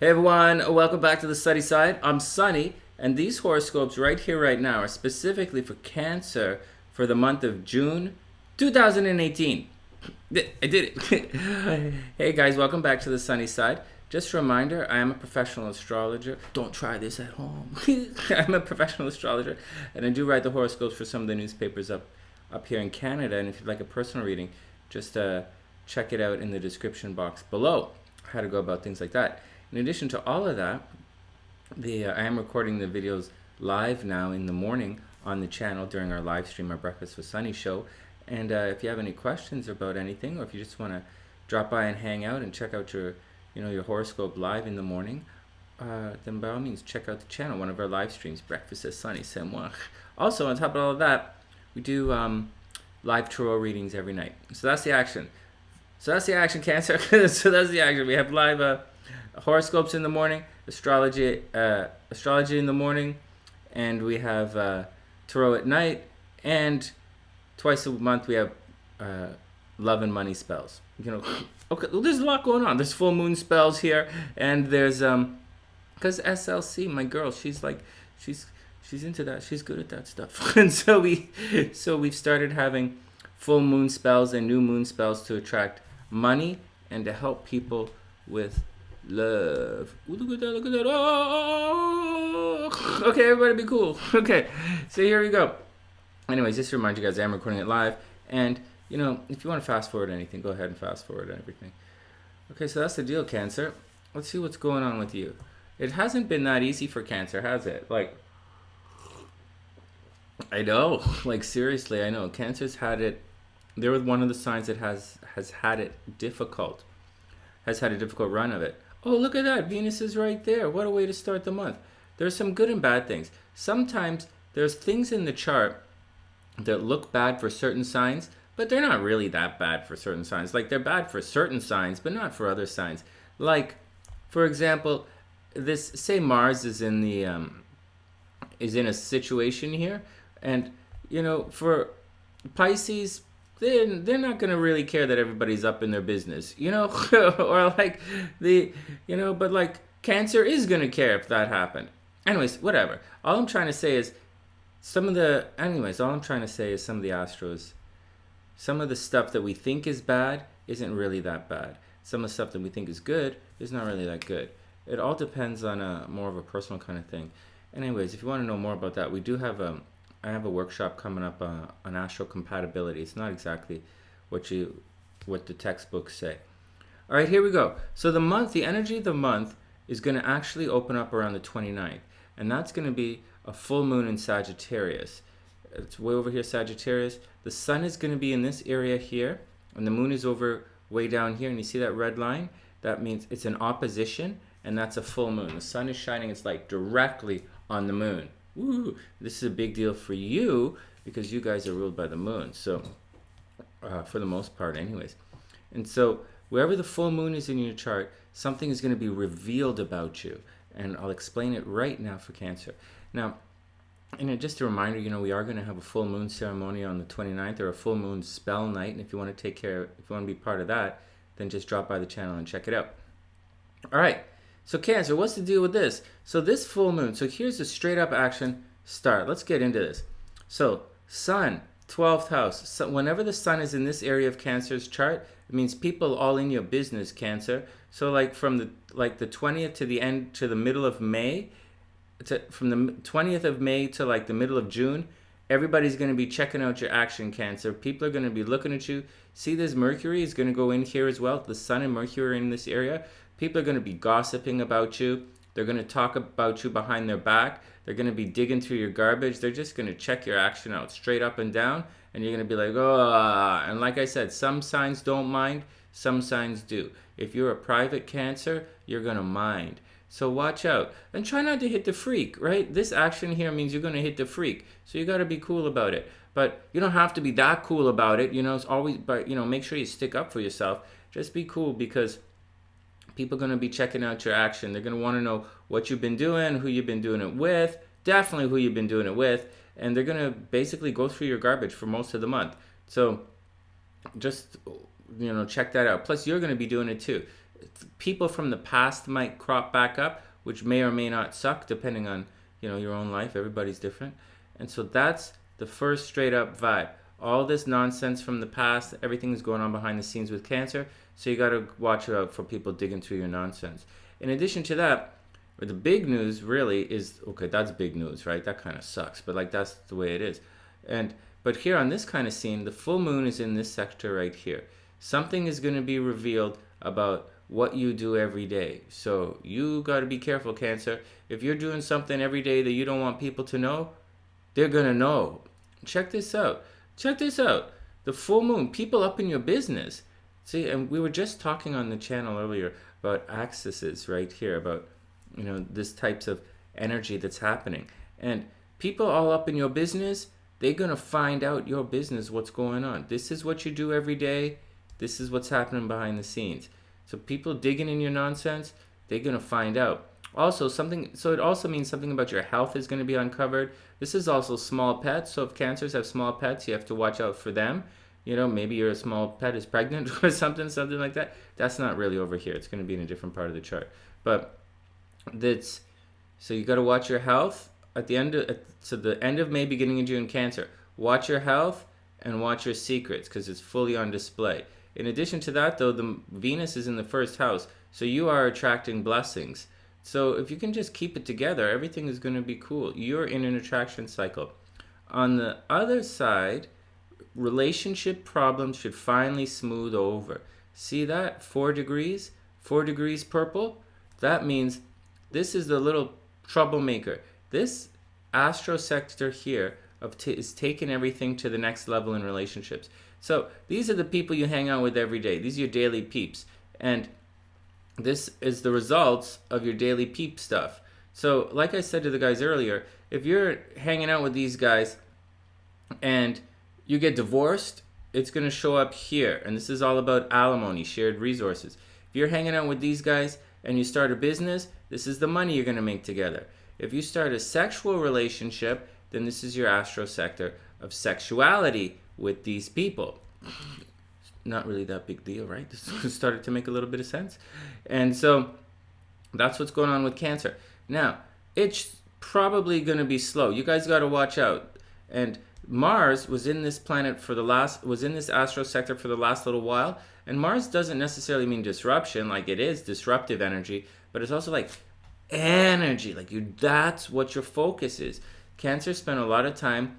Hey everyone, welcome back to the SunnySide. I'm Sunny, and these horoscopes right here, right now, are specifically for Cancer for the month of June 2018. I did it. Hey guys, welcome back to the SunnySide. Just a reminder, I am a professional astrologer. Don't try this at home. I'm a professional astrologer, and I do write the horoscopes for some of the newspapers up here in Canada. And if you'd like a personal reading, just check it out in the description box below. How to go about things like that. In addition to all of that, I am recording the videos live now in the morning on the channel during our live stream, our Breakfast with Sunny show. And if you have any questions about anything, or if you just want to drop by and hang out and check out your horoscope live in the morning, then by all means check out the channel, one of our live streams, Breakfast with Sunny, c'est moi. Also, on top of all of that, we do live tarot readings every night. So that's the action. Cancer. So that's the action. We have live horoscopes in the morning, astrology in the morning, and we have tarot at night, and twice a month we have love and money spells. Okay, there's a lot going on. There's full moon spells here, and there's because SLC, my girl, she's into that. She's good at that stuff, and so we've started having full moon spells and new moon spells to attract money and to help people with love. Ooh, look at that, look at that. Oh! Okay, everybody be cool. Okay, so here we go. Anyways, just to remind you guys, I am recording it live. And, if you want to fast forward anything, go ahead and fast forward everything. Okay, so that's the deal, Cancer. Let's see what's going on with you. It hasn't been that easy for Cancer, has it? I know. Seriously, I know. Cancer's had it. They're one of the signs that has had it difficult. Has had a difficult run of it. Oh, look at that. Venus is right there. What a way to start the month. There's some good and bad things. Sometimes there's things in the chart that look bad for certain signs, but they're not really that bad for certain signs. They're bad for certain signs, but not for other signs. For example, say Mars is in a situation here, and for Pisces, they're not going to really care that everybody's up in their business, or but Cancer is going to care if that happened. Anyways, whatever. All I'm trying to say is some of the Astros, some of the stuff that we think is bad isn't really that bad. Some of the stuff that we think is good is not really that good. It all depends on more of a personal kind of thing. Anyways, if you want to know more about that, I have a workshop coming up on astro compatibility. It's not exactly what the textbooks say. All right, here we go. So the energy of the month is going to actually open up around the 29th, and that's going to be a full moon in Sagittarius. It's way over here, Sagittarius. The sun is going to be in this area here, and the moon is over way down here, and you see that red line? That means it's an opposition, and that's a full moon. The sun is shining its light directly on the moon. Woo! This is a big deal for you because you guys are ruled by the moon. So, for the most part, anyways. And so, wherever the full moon is in your chart, something is going to be revealed about you. And I'll explain it right now for Cancer. Now, just a reminder, we are going to have a full moon ceremony on the 29th, or a full moon spell night. And if you want to if you want to be part of that, then just drop by the channel and check it out. All right. So Cancer, what's the deal with this? So this full moon, so here's a straight up action start. Let's get into this. So Sun, 12th house. So whenever the sun is in this area of Cancer's chart, it means people all in your business, Cancer. So from the 20th to the end, to the middle of May, from the 20th of May to the middle of June, everybody's going to be checking out your action, Cancer. People are going to be looking at you. See, this Mercury is going to go in here as well. The sun and Mercury are in this area. People are going to be gossiping about you. They're going to talk about you behind their back. They're going to be digging through your garbage. They're just going to check your action out straight up and down. And you're going to be like, oh. And like I said, some signs don't mind. Some signs do. If you're a private Cancer, you're going to mind. So watch out. And try not to hit the freak, right? This action here means you're going to hit the freak. So you got to be cool about it. But you don't have to be that cool about it. It's always, but make sure you stick up for yourself. Just be cool, because people are going to be checking out your action. They're going to want to know what you've been doing, who you've been doing it with, definitely who you've been doing it with, and they're going to basically go through your garbage for most of the month. So just, check that out. Plus, you're going to be doing it too. people from the past might crop back up, which may or may not suck depending on, your own life. Everybody's different. And so that's the first straight up vibe. All this nonsense from the past, everything's going on behind the scenes with Cancer, so you got to watch out for people digging through your nonsense. In addition to that, the big news really is, okay, that's big news, right? That kind of sucks, but like that's the way it is. But here on this kind of scene, the full moon is in this sector right here. Something is going to be revealed about what you do every day. So you got to be careful, Cancer. If you're doing something every day that you don't want people to know, they're going to know. Check this out. Check this out. The full moon, people up in your business. See, and we were just talking on the channel earlier about axes right here, about, this types of energy that's happening. And people all up in your business, they're going to find out your business, what's going on. This is what you do every day. This is what's happening behind the scenes. So people digging in your nonsense, they're going to find out. Also, it also means something about your health is going to be uncovered. This is also small pets. So if Cancers have small pets, you have to watch out for them. Maybe your small pet is pregnant or something like that. That's not really over here. It's going to be in a different part of the chart. But so you got to watch your health at the end of May, beginning of June, Cancer. Watch your health and watch your secrets, because it's fully on display. In addition to that, though, the Venus is in the first house, so you are attracting blessings. So if you can just keep it together, everything is going to be cool. You're in an attraction cycle. On the other side, relationship problems should finally smooth over. See that? 4 degrees? 4 degrees purple? That means this is the little troublemaker. This astro sector here is taking everything to the next level in relationships. So these are the people you hang out with every day. These are your daily peeps. And this is the results of your daily peep stuff. So like I said to the guys earlier, if you're hanging out with these guys and you get divorced, it's going to show up here. And this is all about alimony, shared resources. If you're hanging out with these guys and you start a business, this is the money you're going to make together. If you start a sexual relationship, then this is your astro sector of sexuality with these people. Not really that big deal, right? This started to make a little bit of sense. And so that's what's going on with Cancer. Now, it's probably going to be slow. You guys got to watch out. And Mars was in this was in this astro sector for the last little while. And Mars doesn't necessarily mean disruption, like it is disruptive energy, but it's also like energy, like that's what your focus is. Cancer spent a lot of time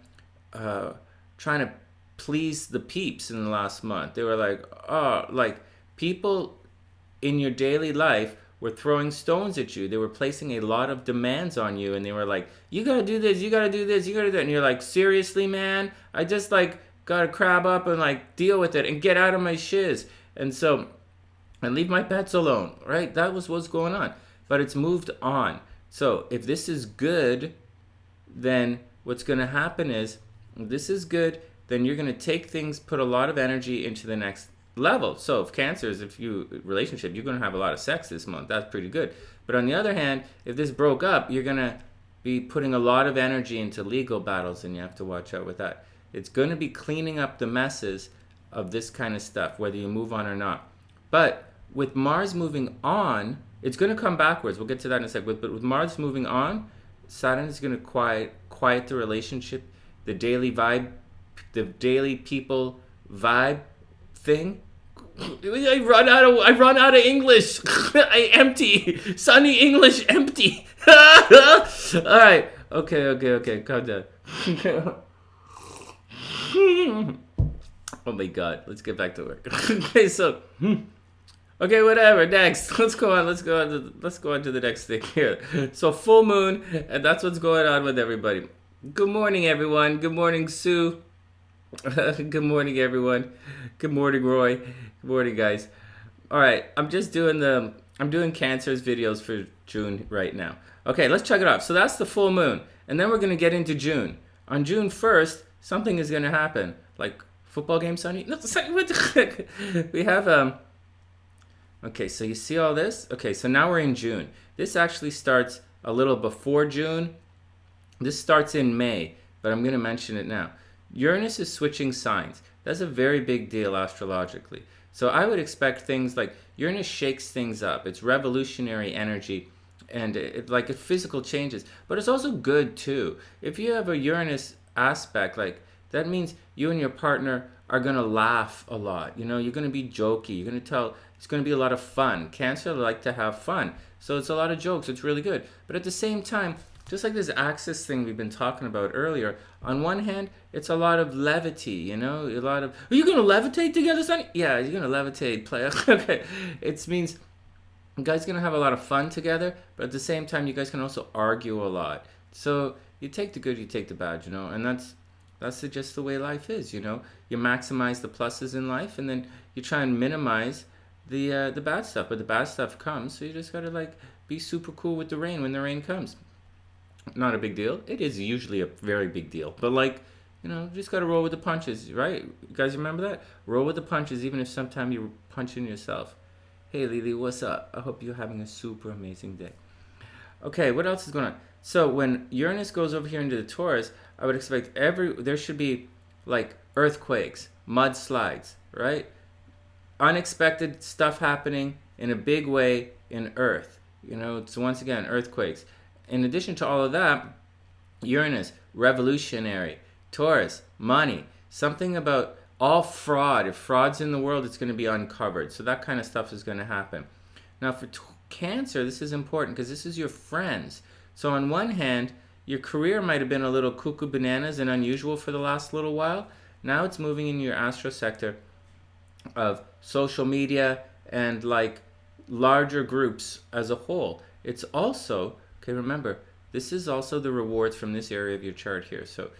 trying to please the peeps in the last month. They were like, people in your daily life were throwing stones at you. They were placing a lot of demands on you, and they were like, you gotta do this, you gotta do this, you gotta do that. And you're like, seriously, man? I just gotta crab up and deal with it and get out of my shiz. And leave my pets alone, right? That was what's going on. But it's moved on. So if this is good, then what's going to happen is, if this is good, then you're going to take things, put a lot of energy into the next level. So if Cancers, relationship, you're going to have a lot of sex this month. That's pretty good. But on the other hand, if this broke up, you're going to be putting a lot of energy into legal battles, and you have to watch out with that. It's going to be cleaning up the messes of this kind of stuff, whether you move on or not. But with Mars moving on, it's going to come backwards. We'll get to that in a sec. But with Mars moving on, Saturn is going to quiet the relationship, the daily vibe, the daily people vibe thing. I run out of English. I empty. Sunny English empty. All right. Okay. Calm down. Oh my God. Let's get back to work. Okay, so. Okay, whatever. Next, let's go on to the next thing here. So full moon, and that's what's going on with everybody. Good morning, everyone. Good morning, Sue. Good morning, everyone. Good morning, Roy. Good morning, guys. All right, I'm doing Cancer's videos for June right now. Okay, let's check it out. So that's the full moon, and then we're gonna get into June. On June 1st, something is gonna happen, like football game, Sunny. No, Sunny, what the heck? We have Okay, so you see all this? Okay, so now we're in June. This actually starts a little before June. This starts in May, but I'm going to mention it now. Uranus is switching signs. That's a very big deal astrologically. So I would expect things like Uranus shakes things up. It's revolutionary energy, and it physical changes. But it's also good too. If you have a Uranus aspect, like that means you and your partner are gonna laugh a lot. You know, you're gonna be jokey. You're gonna tell. It's gonna be a lot of fun. Cancer like to have fun, so it's a lot of jokes. It's really good. But at the same time, just like this axis thing we've been talking about earlier, on one hand, it's a lot of levity, you know, a lot of, are you going to levitate together, Sonny? Yeah, you're going to levitate, play. Okay, it means you guys are going to have a lot of fun together, but at the same time, you guys can also argue a lot. So you take the good, you take the bad, you know, and that's just the way life is, you know. You maximize the pluses in life, and then you try and minimize the bad stuff, but the bad stuff comes, so you just got to, like, be super cool with the rain when the rain comes. Not a big deal. It is usually a very big deal. But, like, you know, just got to roll with the punches, right? You guys remember that? Roll with the punches, even if sometimes you're punching yourself. Hey, Lily, what's up? I hope you're having a super amazing day. Okay, what else is going on? So when Uranus goes over here into the Taurus, I would expect there should be, like, earthquakes, mudslides, right? Unexpected stuff happening in a big way in Earth. You know, it's once again, earthquakes. In addition to all of that, Uranus, revolutionary. Taurus, money. Something about all fraud. If fraud's in the world, it's going to be uncovered. So that kind of stuff is going to happen. Now for Cancer, this is important because this is your friends. So on one hand, your career might have been a little cuckoo bananas and unusual for the last little while. Now it's moving in your astro sector of social media and, like, larger groups as a whole. It's also, okay, remember, this is also the rewards from this area of your chart here. So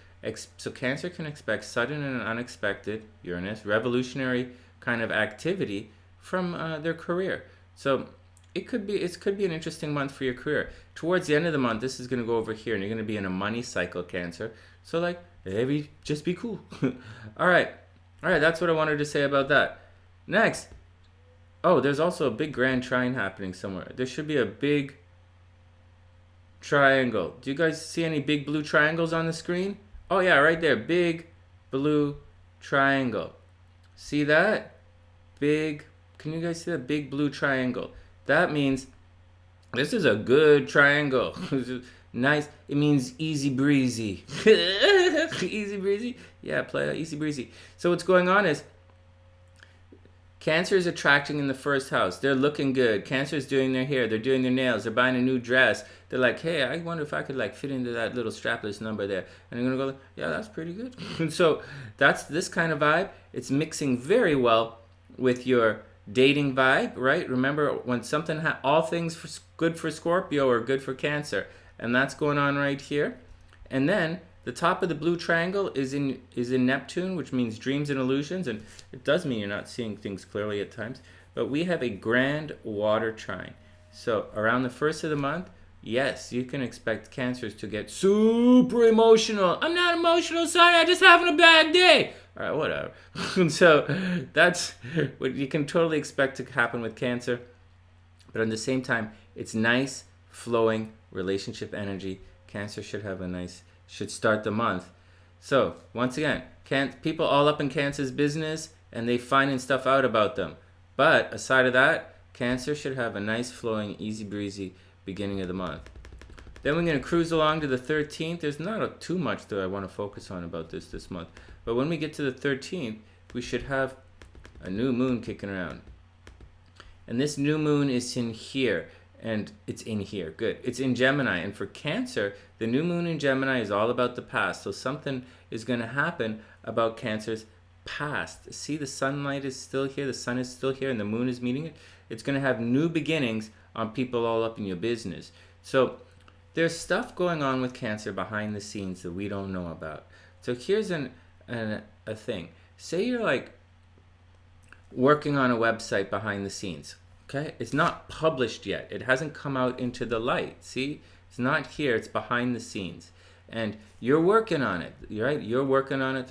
Cancer can expect sudden and unexpected, Uranus, revolutionary kind of activity from their career. So it could be an interesting month for your career. Towards the end of the month, this is going to go over here, and you're going to be in a money cycle, Cancer. So, like, maybe just be cool. All right, that's what I wanted to say about that. Next, there's also a big grand trine happening somewhere. There should be a big triangle. Do you guys see any big blue triangles on the screen? Oh yeah, right there. Big blue triangle. See that? Can you guys see that big blue triangle? That means this is a good triangle. Nice. It means easy breezy. Easy breezy? Yeah, play easy breezy. So what's going on is Cancer is attracting in the first house. They're looking good. Cancer is doing their hair. They're doing their nails. They're buying a new dress. They're like, hey, I wonder if I could, like, fit into that little strapless number there. And I'm going to go, yeah, that's pretty good. And so that's this kind of vibe. It's mixing very well with your dating vibe, right? Remember, when something, all things good for Scorpio are good for Cancer. And that's going on right here. And then the top of the blue triangle is in Neptune, which means dreams and illusions, and it does mean you're not seeing things clearly at times. But we have a grand water trine. So around the first of the month, yes, you can expect Cancers to get super emotional. I'm not emotional, sorry, I'm just having a bad day. All right, whatever. So that's what you can totally expect to happen with Cancer. But at the same time, it's nice, flowing relationship energy. Cancer should start the month. So once again, people all up in Cancer's business, and they finding stuff out about them. But aside of that, Cancer should have a nice flowing, easy breezy beginning of the month. Then we're going to cruise along to the 13th. There's not too much that I want to focus on about this month. But when we get to the 13th, we should have a new moon kicking around. And this new moon is in here. And it's in here. Good. It's in Gemini. And for Cancer, the new moon in Gemini is all about the past. So something is going to happen about Cancer's past. See, the sunlight is still here. The sun is still here. And the moon is meeting it. It's going to have new beginnings on people all up in your business. So there's stuff going on with Cancer behind the scenes that we don't know about. So here's a thing. Say you're, like, working on a website behind the scenes. Okay, it's not published yet. It hasn't come out into the light. See, it's not here. It's behind the scenes, and you're working on it. Right? You're working on it.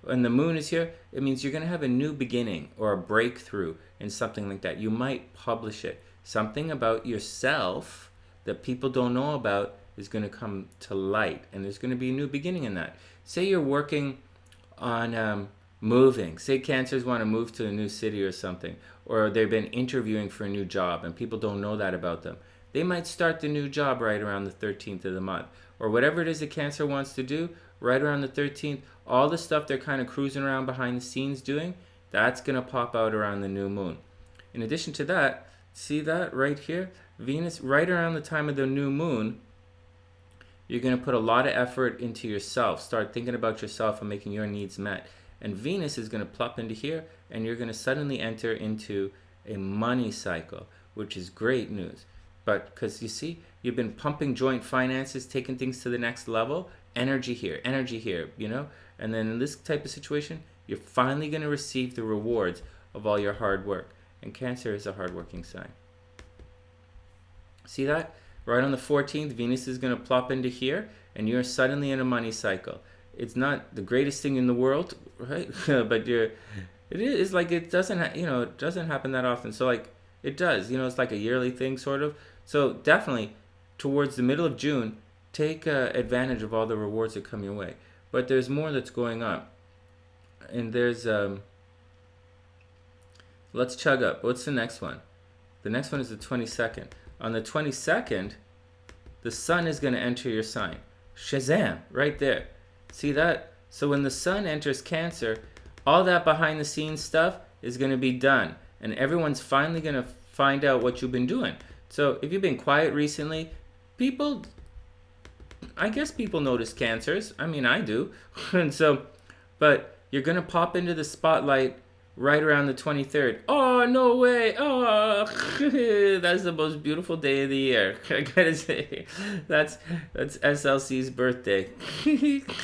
And the moon is here. It means you're going to have a new beginning or a breakthrough in something like that. You might publish it. Something about yourself that people don't know about is going to come to light, and there's going to be a new beginning in that. Say you're working on moving. Say Cancers want to move to a new city or something, or they've been interviewing for a new job and people don't know that about them. They might start the new job right around the 13th of the month, or whatever it is that Cancer wants to do right around the 13th. All the stuff they're kind of cruising around behind the scenes doing, that's going to pop out around the new moon. In addition to that, see that right here? Venus, right around the time of the new moon, you're going to put a lot of effort into yourself. Start thinking about yourself and making your needs met. And Venus is going to plop into here, and you're going to suddenly enter into a money cycle, which is great news. But because you see, you've been pumping joint finances, taking things to the next level, energy here, you know? And then in this type of situation, you're finally going to receive the rewards of all your hard work. And Cancer is a hardworking sign. See that? Right on the 14th, Venus is going to plop into here, and you're suddenly in a money cycle. It's not the greatest thing in the world, right? But it is like it doesn't, it doesn't happen that often. So like it does, it's like a yearly thing sort of. So definitely towards the middle of June, take advantage of all the rewards that come your way. But there's more that's going on. And there's, let's chug up. What's the next one? The next one is the 22nd. On the 22nd, the sun is going to enter your sign. Shazam, right there. See that? So when the sun enters Cancer, all that behind the scenes stuff is going to be done. And everyone's finally going to find out what you've been doing. So if you've been quiet recently, I guess people notice Cancers. I mean, I do. And so, but you're going to pop into the spotlight right around the 23rd. Oh, no way. Oh, that's the most beautiful day of the year. I gotta say, that's SLC's birthday.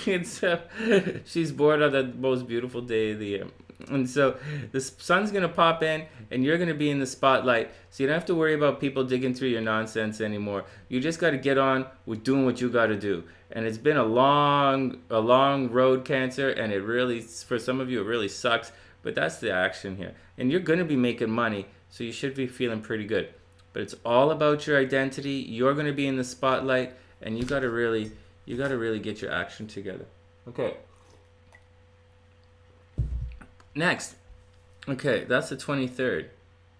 And so she's born on the most beautiful day of the year. And so the sun's going to pop in and you're going to be in the spotlight. So you don't have to worry about people digging through your nonsense anymore. You just got to get on with doing what you got to do. And it's been a long road, Cancer. And it really, for some of you, it really sucks. But that's the action here. And you're going to be making money. So you should be feeling pretty good. But it's all about your identity. You're going to be in the spotlight. And you got to really get your action together. Okay. Next, okay, that's the 23rd,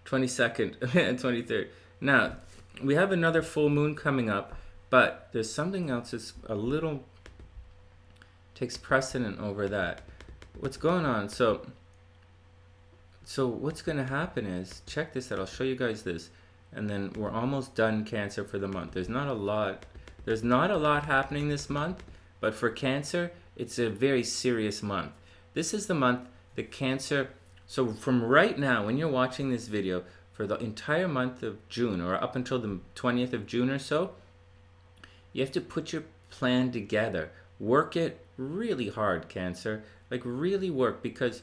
22nd, and 23rd. Now, we have another full moon coming up, but there's something else that's a little takes precedent over that. What's going on? So what's going to happen is, check this out. I'll show you guys this, and then we're almost done, Cancer, for the month. There's not a lot happening this month, but for Cancer, it's a very serious month. This is the month the Cancer, so from right now, when you're watching this video, for the entire month of June, or up until the 20th of June or so, you have to put your plan together. Work it really hard, Cancer. Like, really work, because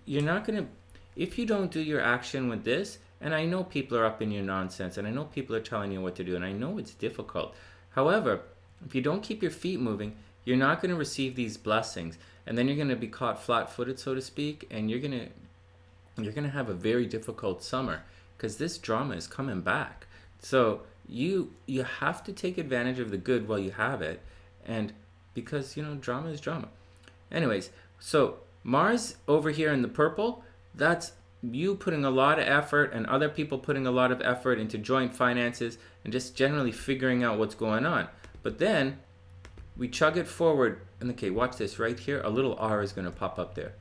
you're not going to, if you don't do your action with this, and I know people are up in your nonsense, and I know people are telling you what to do, and I know it's difficult. However, if you don't keep your feet moving, you're not going to receive these blessings. And then you're going to be caught flat-footed, so to speak, and you're going to have a very difficult summer, because this drama is coming back. So you have to take advantage of the good while you have it, and because drama is drama. Anyways, so Mars over here in the purple, that's you putting a lot of effort and other people putting a lot of effort into joint finances and just generally figuring out what's going on. But then we chug it forward, and okay, watch this right here. A little R is going to pop up there.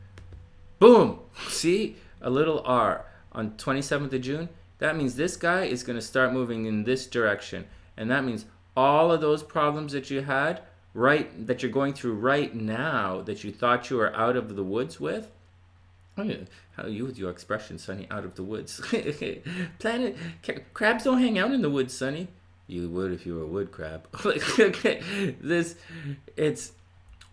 Boom! See? A little R on 27th of June. That means this guy is going to start moving in this direction. And that means all of those problems that you had, that you're going through right now, that you thought you were out of the woods with. Oh, yeah. How you with your expression, Sunny, out of the woods. Crabs don't hang out in the woods, Sunny. You would if you were a wood crab. It's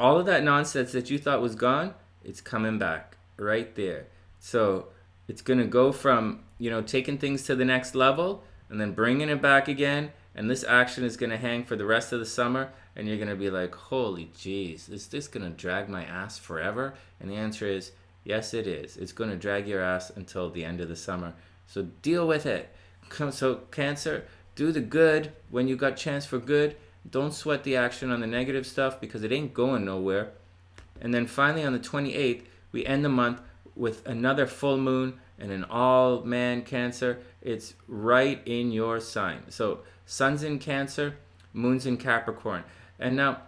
all of that nonsense that you thought was gone, it's coming back right there. So it's going to go from, taking things to the next level and then bringing it back again. And this action is going to hang for the rest of the summer. And you're going to be like, holy jeez, is this going to drag my ass forever? And the answer is, yes, it is. It's going to drag your ass until the end of the summer. So deal with it. So Cancer, do the good when you got chance for good. Don't sweat the action on the negative stuff because it ain't going nowhere. And then finally on the 28th, We end the month with another full moon and an all-man Cancer. It's right in your sign. So Sun's in Cancer, Moon's in Capricorn. And now,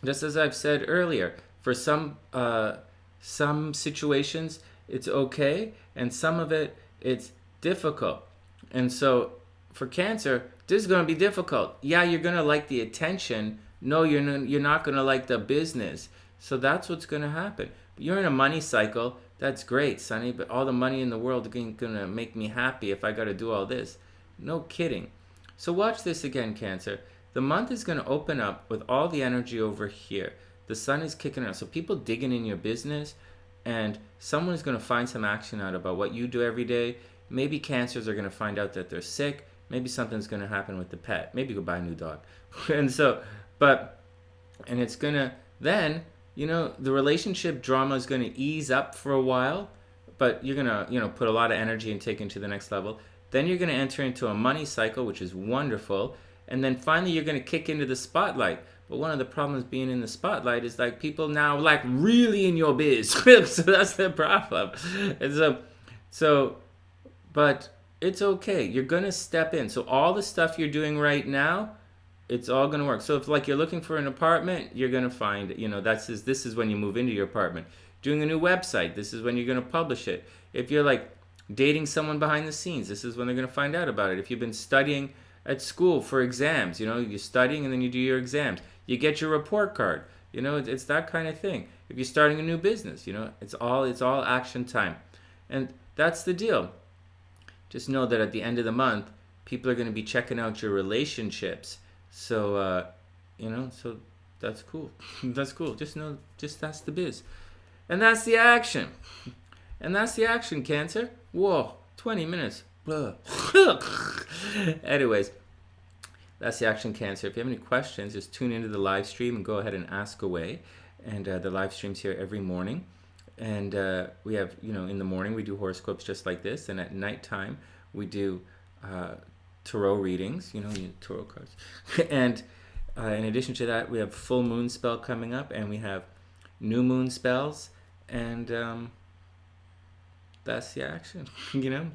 just as I've said earlier, for some situations it's okay, and some of it it's difficult. And so for Cancer, this is going to be difficult. Yeah, you're going to like the attention. No, you're not going to like the business. So that's what's going to happen. But you're in a money cycle. That's great, Sunny, but all the money in the world ain't going to make me happy if I got to do all this. No kidding. So watch this again, Cancer. The month is going to open up with all the energy over here. The sun is kicking out. So people digging in your business, and someone is going to find some action out about what you do every day. Maybe Cancers are going to find out that they're sick. Maybe something's going to happen with the pet. Maybe go buy a new dog. And it's going to, then, the relationship drama is going to ease up for a while, but you're going to, put a lot of energy and take it to the next level. Then you're going to enter into a money cycle, which is wonderful. And then finally you're going to kick into the spotlight. But one of the problems being in the spotlight is like people now like really in your biz. So that's the problem. And but it's okay. You're going to step in. So all the stuff you're doing right now, it's all going to work. So if like you're looking for an apartment, you're going to find, this is when you move into your apartment. Doing a new website, this is when you're going to publish it. If you're like dating someone behind the scenes, this is when they're going to find out about it. If you've been studying at school for exams, you're studying and then you do your exams. You get your report card. It's that kind of thing. If you're starting a new business, it's all action time. And that's the deal. Just know that at the end of the month, people are going to be checking out your relationships. So, so that's cool. That's cool. Just that's the biz. And that's the action. And that's the action, Cancer. Whoa, 20 minutes. Anyways, that's the action, Cancer. If you have any questions, just tune into the live stream and go ahead and ask away. And the live stream's here every morning. And we have, in the morning we do horoscopes just like this. And at nighttime we do tarot readings, tarot cards. And in addition to that, we have full moon spell coming up. And we have new moon spells. And that's the action, And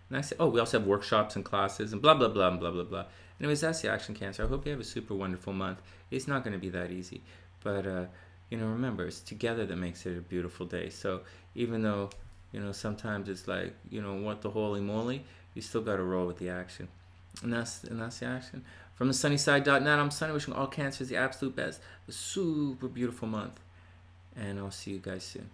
that's it. Oh, we also have workshops and classes and blah, blah, blah, and blah, blah, blah. Anyways, that's the action, Cancer. I hope you have a super wonderful month. It's not going to be that easy. But, remember, it's together that makes it a beautiful day. So even though, sometimes it's like, what the holy moly, you still got to roll with the action. And that's the action. From TheSunnySide.net, I'm Sunny, wishing all Cancers the absolute best. A super beautiful month. And I'll see you guys soon.